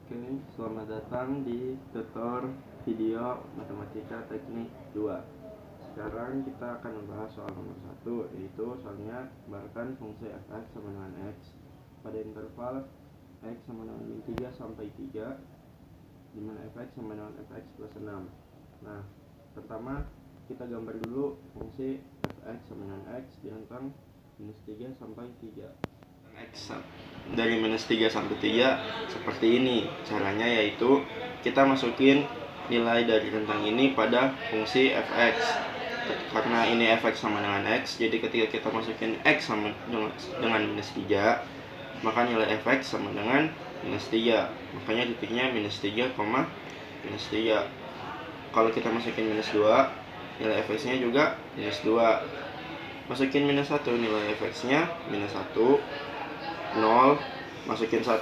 Oke, selamat datang di tutor video Matematika Teknik 2. Sekarang kita akan membahas soal nomor 1, yaitu soalnya gambarkan fungsi fx sama dengan x pada interval x sama dengan min 3 sampai 3, di mana fx sama dengan fx plus 6. Nah, pertama kita gambar dulu fungsi fx sama dengan x di rentang minus 3 sampai 3. X dari minus 3 sampai 3 seperti ini caranya, yaitu kita masukin nilai dari rentang ini pada fungsi fx. Karena ini fx sama dengan x, jadi ketika kita masukin x sama dengan minus 3, maka nilai fx sama dengan minus 3. Makanya titiknya minus 3, minus 3. Kalau kita masukin minus 2, nilai fx nya juga minus 2. Masukin minus 1, nilai fx nya minus 1. 0, masukin 1,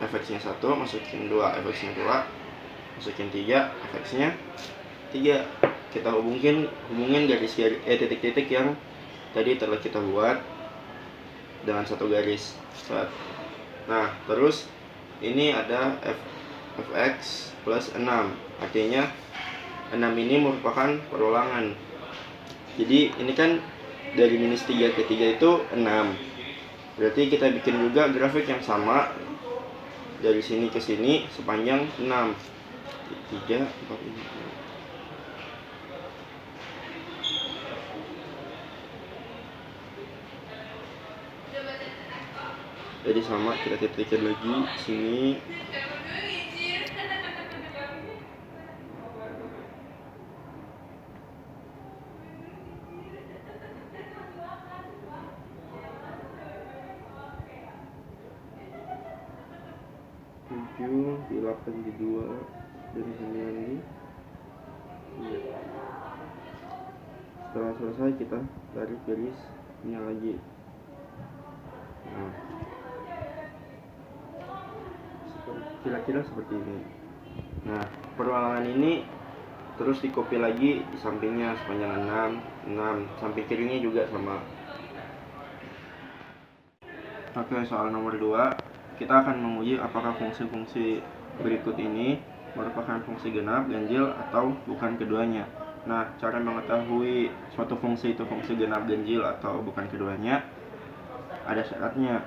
fx-nya 1, masukin 2, fx-nya 2, masukin 3, fx-nya 3. Kita hubungin titik-titik yang tadi telah kita buat dengan satu garis. Nah, terus ini ada fx plus 6, artinya 6 ini merupakan perulangan. Jadi ini kan dari minus 3 ke 3 itu 6. Berarti kita bikin juga grafik yang sama dari sini ke sini sepanjang 6. 3, 4, 5. Jadi sama, kita titikkan lagi sini. Di 8 di 2 dari sini lagi. Setelah selesai kita tarik garisnya lagi. Nah, kira-kira seperti ini. Nah, perulangan ini terus di copy lagi di sampingnya sepanjang 6, samping kirinya juga sama. Oke, soal nomor 2, kita akan menguji apakah fungsi-fungsi berikut ini merupakan fungsi genap, ganjil, atau bukan keduanya. Nah, cara mengetahui suatu fungsi itu fungsi genap, ganjil, atau bukan keduanya ada syaratnya.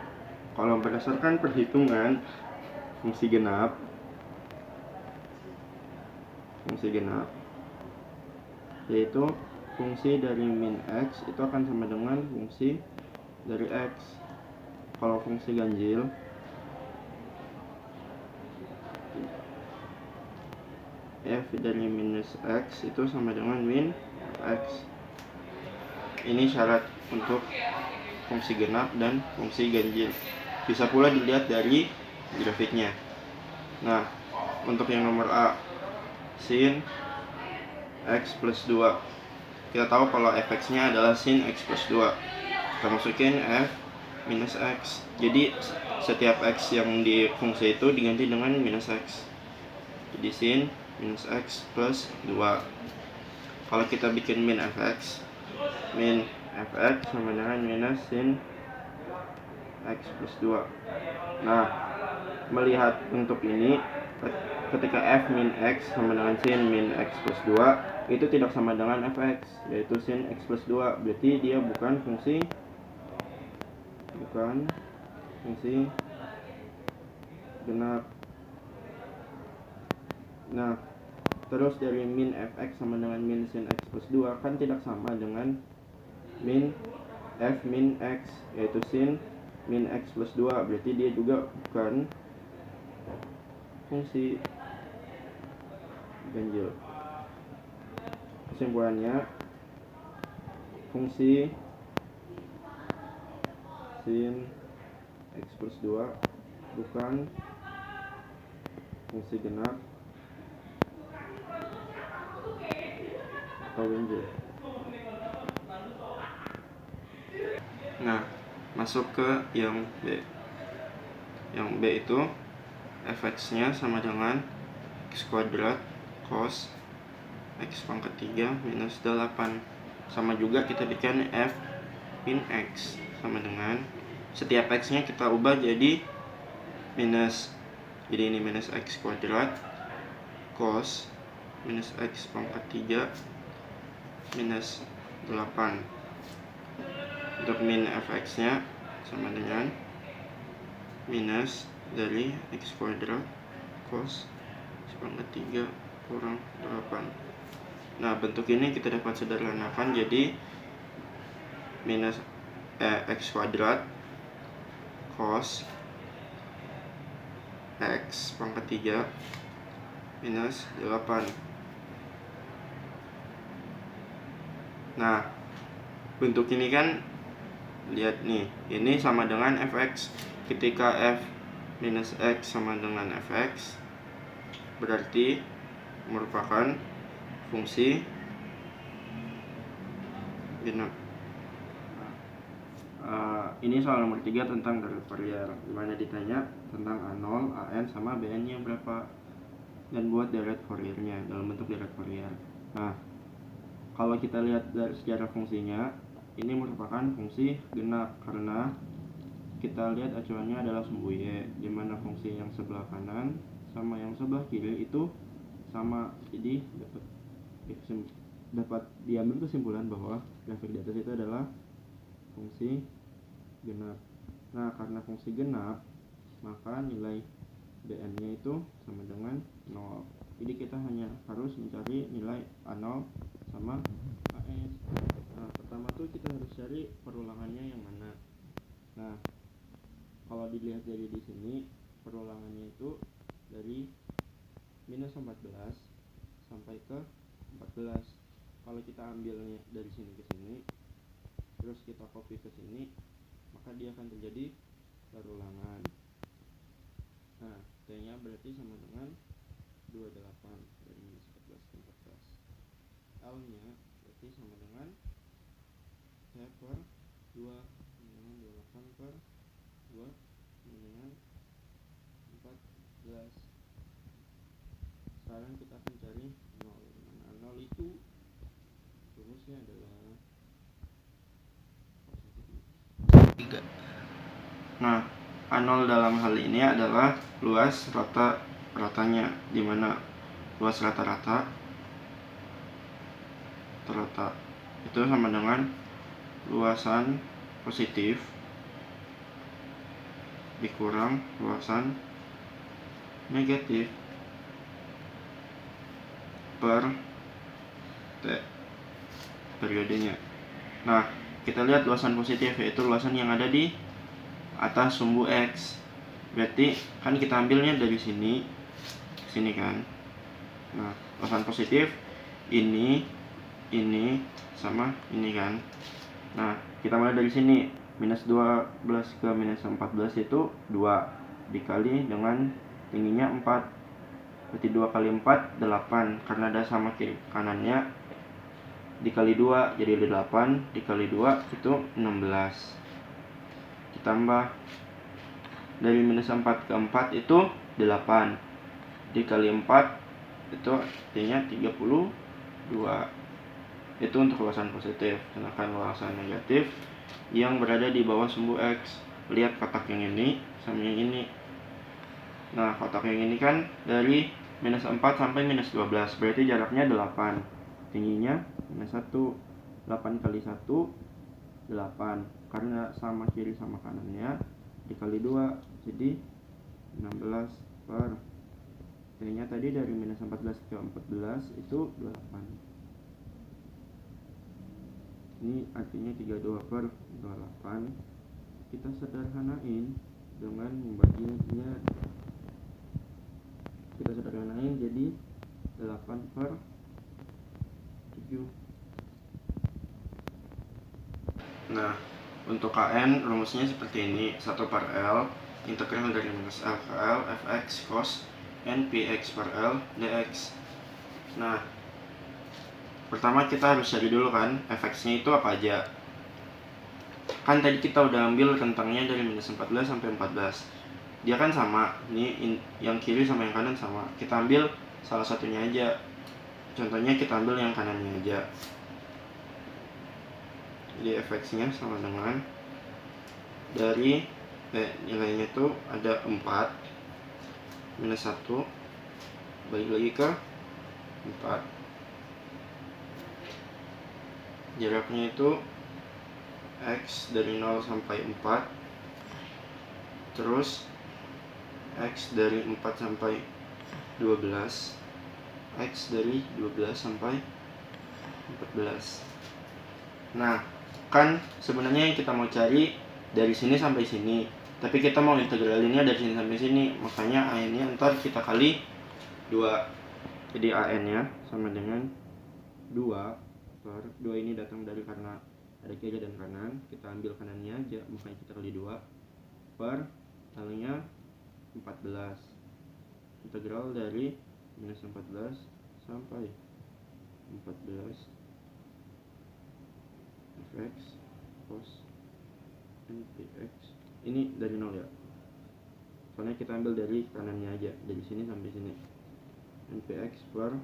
Kalau berdasarkan perhitungan fungsi genap yaitu fungsi dari min x itu akan sama dengan fungsi dari x. Kalau fungsi ganjil, f dari minus x itu sama dengan min x. Ini syarat untuk fungsi genap dan fungsi ganjil. Bisa pula dilihat dari grafiknya. Nah, untuk yang nomor A, sin x plus 2. Kita tahu kalau fx-nya adalah sin x plus 2. Kita masukin f minus x. Jadi setiap x yang di fungsi itu diganti dengan minus x. Jadi sin minus x plus 2. Kalau kita bikin min fx sama dengan minus sin x plus 2. Nah, melihat bentuk ini, ketika f min x sama dengan sin min x plus 2 itu tidak sama dengan fx, yaitu sin x plus 2. Berarti dia bukan fungsi genap. Nah, terus dari min fx sama dengan min sin x plus 2 kan tidak sama dengan min f min x, yaitu sin min x plus 2. Berarti dia juga bukan fungsi ganjil. Kesimpulannya, fungsi sin x plus 2 bukan fungsi genap atau ganjil. Nah, masuk ke yang B. Yang B itu fx-nya sama dengan x kuadrat cos x pangkat 3 minus 8. Sama juga kita bikin f min x sama dengan setiap x-nya kita ubah jadi minus Jadi ini minus X kuadrat cos minus X pangkat 3 minus 8. Untuk min fx nya sama dengan minus dari X kuadrat cos pangkat 3 kurang 8. Nah, bentuk ini kita dapat sederhanakan jadi minus X kuadrat cos X pangkat 3 minus 8. Nah, bentuk ini kan, lihat nih, ini sama dengan fx. Ketika f minus x sama dengan fx, berarti merupakan fungsi genap. Ini soal nomor 3 tentang garis Fourier, dimana ditanya tentang A0, AN, sama BN nya berapa, dan buat deret Fourier-nya dalam bentuk deret Fourier. Nah, kalau kita lihat dari secara fungsinya, ini merupakan fungsi genap karena kita lihat acuannya adalah sumbu Y, dimana fungsi yang sebelah kanan sama yang sebelah kiri itu sama. Jadi dapat diambil kesimpulan bahwa grafik di atas itu adalah fungsi genap. Nah, karena fungsi genap, maka nilai BN-nya itu sama dengan 0. Jadi kita hanya harus mencari nilai A0 sama AS. Nah, pertama tuh kita harus cari perulangannya yang mana. Nah, kalau dilihat dari di sini, perulangannya itu dari minus 14 sampai ke 14. Kalau kita ambilnya dari sini ke sini, terus kita copy ke sini, maka dia akan terjadi perulangan. Nah, T-nya berarti sama dengan 28 dari minus 14 ke 14. L-nya berarti sama dengan T per 2 dengan 28 per 2 dengan 14. Sekarang kita akan cari 0. Nah, 0 itu rumusnya adalah 3. Nah, A0 dalam hal ini adalah luas rata-ratanya, dimana luas rata-rata itu sama dengan luasan positif dikurang luasan negatif per T periodenya. Nah, kita lihat luasan positif yaitu luasan yang ada di atas sumbu X. Berarti kan kita ambilnya dari sini kan. Nah, luasan positif ini sama ini kan. Nah, kita mulai dari sini. Minus 12 ke minus 14 itu 2 dikali dengan tingginya 4. Berarti 2 kali 4 8. Karena ada sama kiri kanannya, dikali 2 jadi 8, dikali 2 itu 16. Ditambah dari minus 4 ke 4 itu 8, dikali 4 itu artinya 32. Itu untuk luasan positif. Sedangkan luasan negatif yang berada di bawah sumbu X, lihat kotak yang ini sama yang ini. Nah, kotak yang ini kan dari minus 4 sampai minus 12, berarti jaraknya 8, tingginya minus 1. 8 kali 1 8, karena sama kiri sama kanannya, dikali 2 jadi 16 per T-nya tadi dari minus 14 ke 14 itu 8. Ini artinya 32 per 28. Kita sederhanain dengan membaginya. Kita sederhanain jadi 8 per 7. Nah, untuk KN rumusnya seperti ini. 1 per L integral dari minus L ke L fx cos n px per L dx. Nah, pertama kita harus cari dulu kan fx-nya itu apa aja. Kan tadi kita udah ambil rentangnya dari minus 14 sampai 14. Dia kan sama, ini yang kiri sama yang kanan sama. Kita ambil salah satunya aja. Contohnya kita ambil yang kanannya aja. Jadi fx-nya sama dengan dari nilainya itu ada 4 minus 1 balik lagi ke 4. Jaraknya itu X dari 0 sampai 4, terus X dari 4 sampai 12, X dari 12 sampai 14. Nah, kan sebenarnya yang kita mau cari dari sini sampai sini, tapi kita mau integralinnya dari sini sampai sini, makanya AN-nya ntar kita kali 2. Jadi AN-nya sama dengan 2 per 2 ini datang dari karena ada kiri dan kanan, kita ambil kanannya aja, makanya kita kali 2 per L-nya 14. Integral dari minus 14 sampai 14 fx cos npx. Ini dari 0 ya, soalnya kita ambil dari kanannya aja, dari sini sampai sini. npx per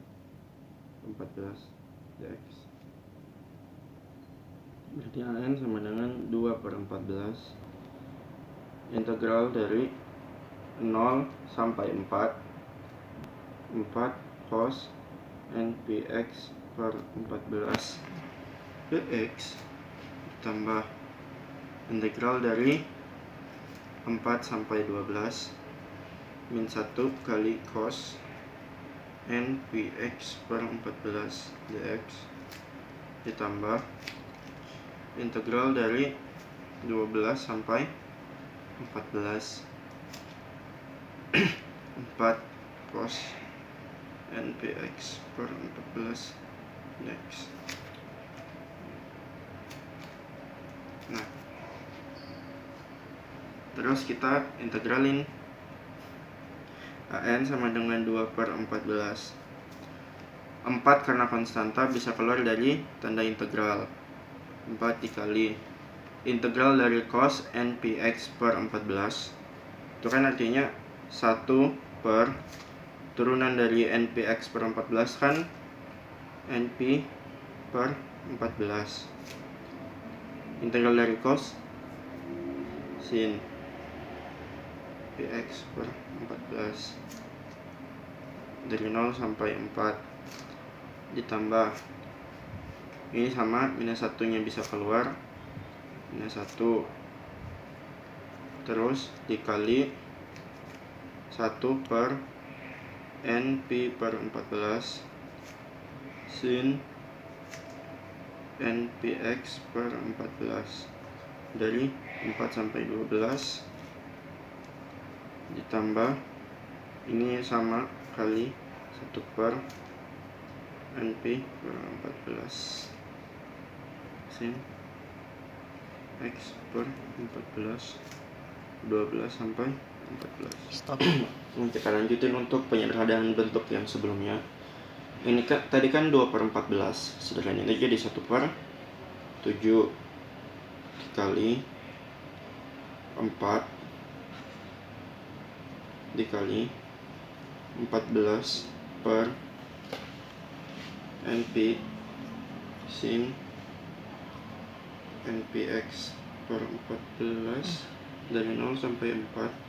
14 dx. Berarti AN sama dengan 2 per 14 integral dari 0 sampai 4 cos npx per 14 dx ditambah integral dari 4 sampai 12 min 1 kali cos npx per 14 dx ditambah integral dari 12 sampai 14 4 cos npx per 14 dx. Nah, terus kita integralin AN sama dengan 2 per 14. 4 karena konstanta bisa keluar dari tanda integral. 4 dikali integral dari cos npx per 14, itu kan artinya 1 per turunan dari npx per 14 kan np per 14, integral dari cos sin px per 14 dari 0 sampai 4 ditambah ini sama minus 1 nya bisa keluar, minus 1, terus dikali 1 per np per 14 sin npx per 14 dari 4 sampai 12 ditambah ini sama kali 1 per np per 14 sin x per 14 12 sampai 14. Stop. Ini kita lanjutin untuk penyederhanaan bentuk yang sebelumnya. Ini kan tadi kan 2 per 14, sederhanain aja jadi 1 per 7 dikali 4 dikali 14 per np sin npx per 14 dari 0 sampai 4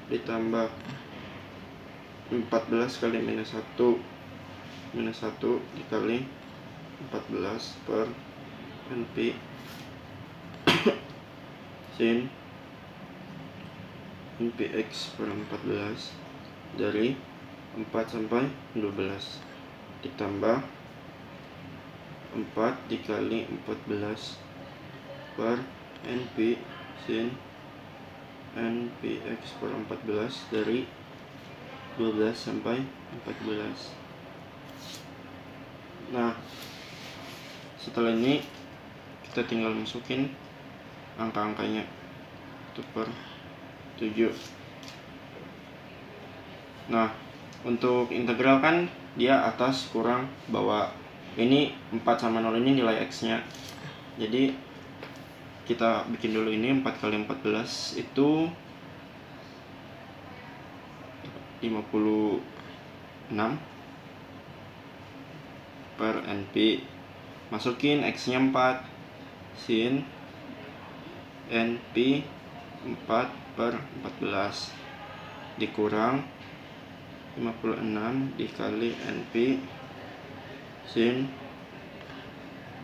ditambah 14 kali minus 1 dikali 14 per np sin npx per 14 dari 4 sampai 12 ditambah 4 dikali 14 per np sin npx per 14 dari 12 sampai 14. Nah, setelah ini kita tinggal masukin angka-angkanya. 1 per 7. Nah, untuk integral kan dia atas kurang bawah. Ini 4 sama 0 ini nilai x-nya. Jadi kita bikin dulu ini 4 kali 14 itu 56 per np. Masukin x-nya 4 sin np 4 per 14 dikurang 56 dikali NP sin,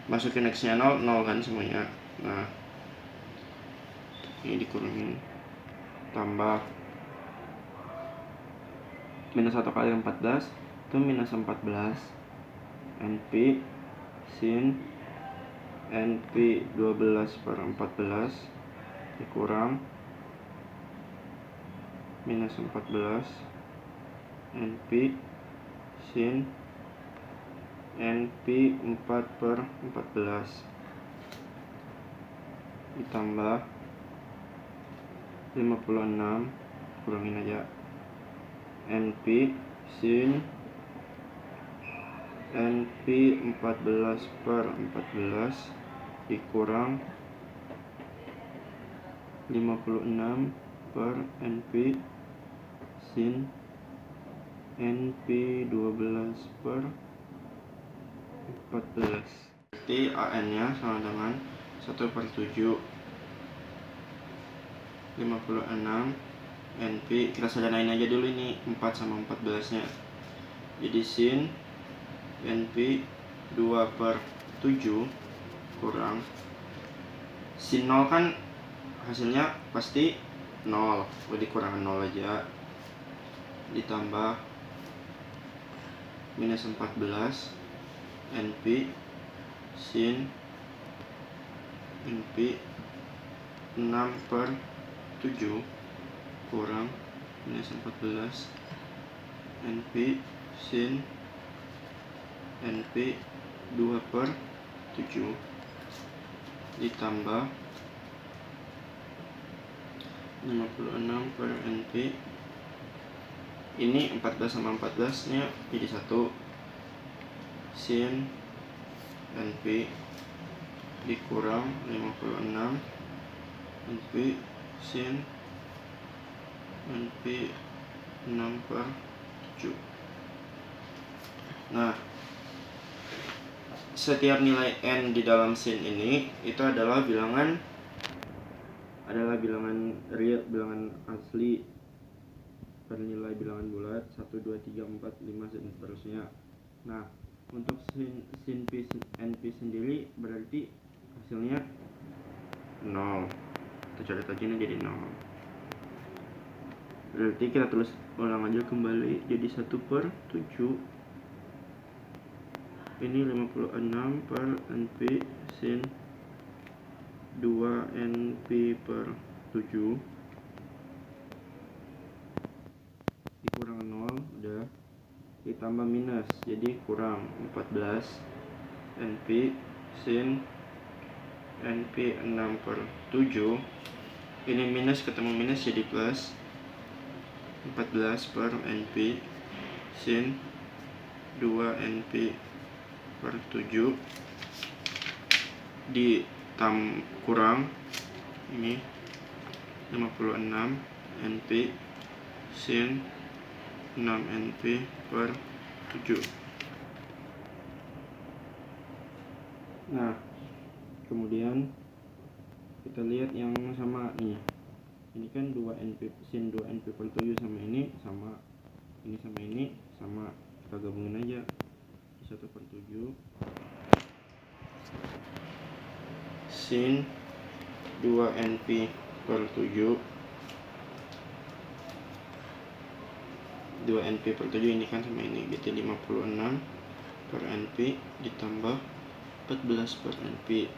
masukin X nya 0 kan semuanya. Nah, ini dikurangin, tambah minus 1 kali 14 itu minus 14 NP sin NP 12/14 dikurang minus 14 NP sin NP 4/14 ditambah 56, kurangin aja, NP sin NP 14/14 dikurang 56 per NP sin NP 12/14. Berarti AN nya sama dengan 1/7. 56 NP, kita sederhanain aja dulu ini 4 sama 14 nya, jadi sin NP 2/7 kurang sin 0 kan hasilnya pasti 0, jadi kurangan 0 aja, ditambah minus 14 NP sin NP 6/7 kurang minus 14 NP sin NP 2/7 ditambah 56 per NP, ini 14 sama 14 nya jadi 1, sin NP dikurang 56 NP sin NP 6/7. Nah, setiap nilai n di dalam sin ini itu adalah bilangan real, bilangan asli bernilai bilangan bulat 1, 2, 3, 4, 5 dan seterusnya. Nah, untuk sin P NP sendiri berarti hasilnya 0. Kita coret aja ini jadi 0. Berarti kita tulis ulang aja kembali jadi 1/7. Ini 56 per NP sin 2 NP/7 dikurang 0, udah, ditambah minus jadi kurang 14 NP sin NP 6/7, ini minus ketemu minus jadi plus 14 per NP sin 2 NP/7 kurang ini 56 NP sin 6 NP/7. Nah, kemudian kita lihat yang sama nih, ini kan 2 NP sin 2 NP/7 sama ini sama ini sama, kita gabungin aja 1/7 sin 2 NP/7 ini kan sama ini, jadi 56 per NP ditambah 14 per NP,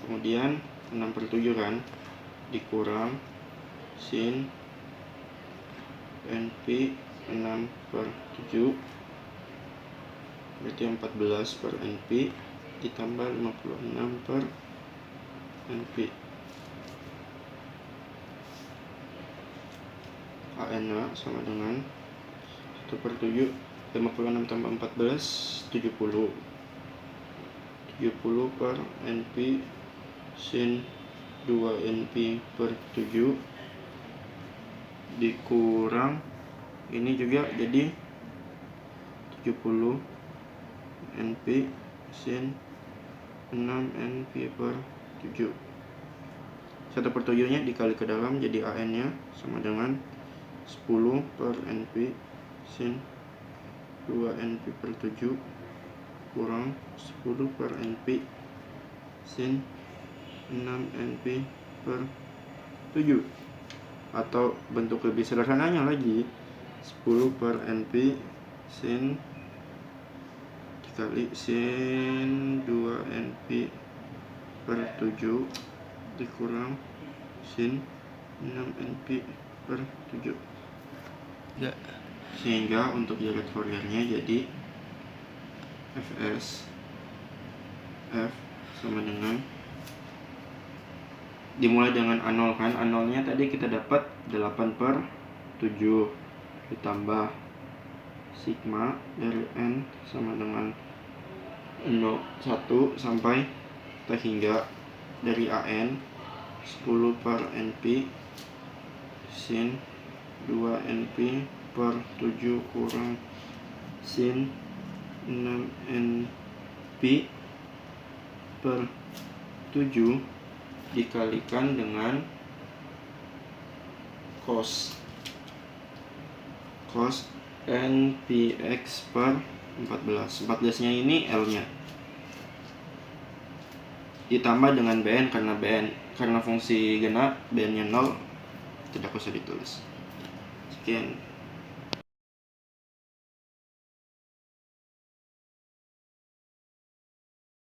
kemudian 6/7 kan dikurang sin NP 6/7 berarti 14 per NP ditambah 56 per NP. AN sama dengan 1/7, 56 tambah 14 70 per NP sin 2 NP/7 dikurang ini juga jadi 70 NP sin 6 NP/7. 1/7 nya dikali ke dalam jadi AN nya sama dengan 10 per NP sin 2 NP per 7 kurang 10 per NP sin 6 NP per 7. Atau bentuk lebih sederhananya lagi, 10 per NP sin dikali sin 2 NP per 7 dikurang sin 6 NP per 7 ya. Sehingga untuk jarak Fouriernya jadi Fs F sama dengan, dimulai dengan A0 kan, A0 nya tadi kita dapat 8 per 7 ditambah sigma dari N sama dengan 1 sampai T hingga dari AN 10 per NP sin 2 NP per 7 kurang sin 6 NP per 7 dikalikan dengan cos NPX per 14 nya ini L nya ditambah dengan Bn, karena fungsi genap Bn nya 0 tidak usah ditulis. Sekian.